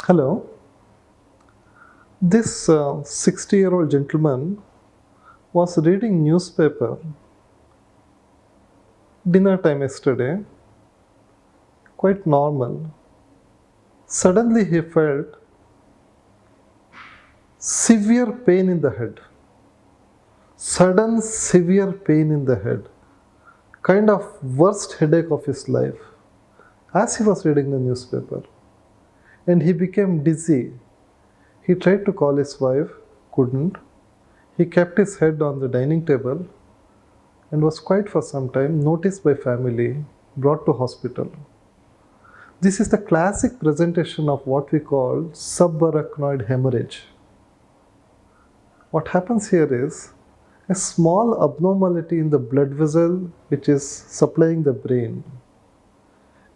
Hello. This 60-year-old gentleman was reading newspaper dinner time yesterday, quite normal. Suddenly he felt severe pain in the head. Sudden severe pain in the head. Kind of worst headache of his life as he was reading the newspaper. And he became dizzy. He tried to call his wife, couldn't. He kept his head on the dining table and was quiet for some time, noticed by family, brought to hospital. This is the classic presentation of what we call subarachnoid hemorrhage. What happens here is a small abnormality in the blood vessel which is supplying the brain.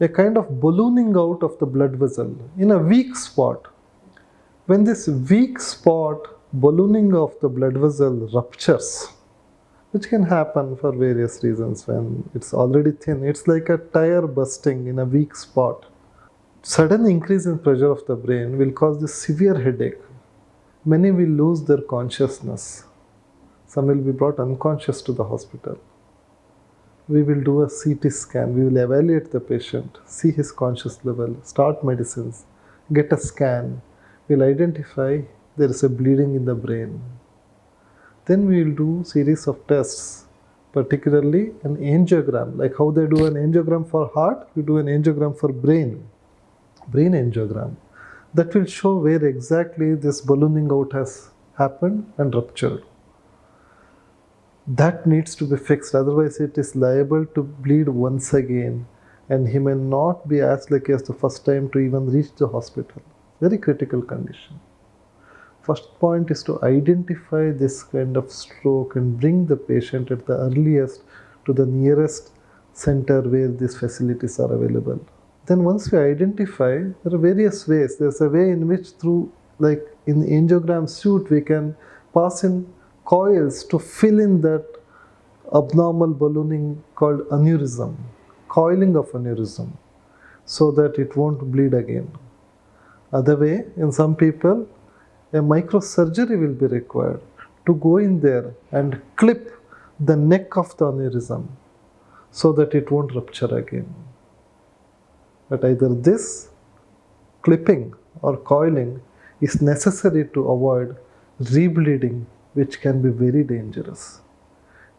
A kind of ballooning out of the blood vessel in a weak spot. When this weak spot ballooning of the blood vessel ruptures, which can happen for various reasons when it's already thin. It's like a tire bursting in a weak spot. Sudden increase in pressure of the brain will cause this severe headache. Many will lose their consciousness. Some will be brought unconscious to the hospital. We will do a CT scan. We will evaluate the patient, see his conscious level, start medicines, get a scan. We'll identify there is a bleeding in the brain. Then we will do series of tests, particularly an angiogram, like how they do an angiogram for heart, we do an angiogram for brain angiogram. That will show where exactly this ballooning out has happened and ruptured. That needs to be fixed, otherwise it is liable to bleed once again and he may not be as lucky as the first time to even reach the hospital. Very critical condition. First point is to identify this kind of stroke and bring the patient at the earliest to the nearest center where these facilities are available. Then once we identify, there are various ways. There's a way in which through, like in angiogram suite, we can pass in coils to fill in that abnormal ballooning called aneurysm, coiling of aneurysm, so that it won't bleed again. Other way, in some people, a microsurgery will be required to go in there and clip the neck of the aneurysm so that it won't rupture again. But either this clipping or coiling is necessary to avoid rebleeding, which can be very dangerous.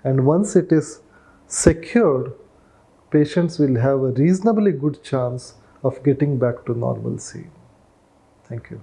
And once it is secured, patients will have a reasonably good chance of getting back to normalcy. Thank you.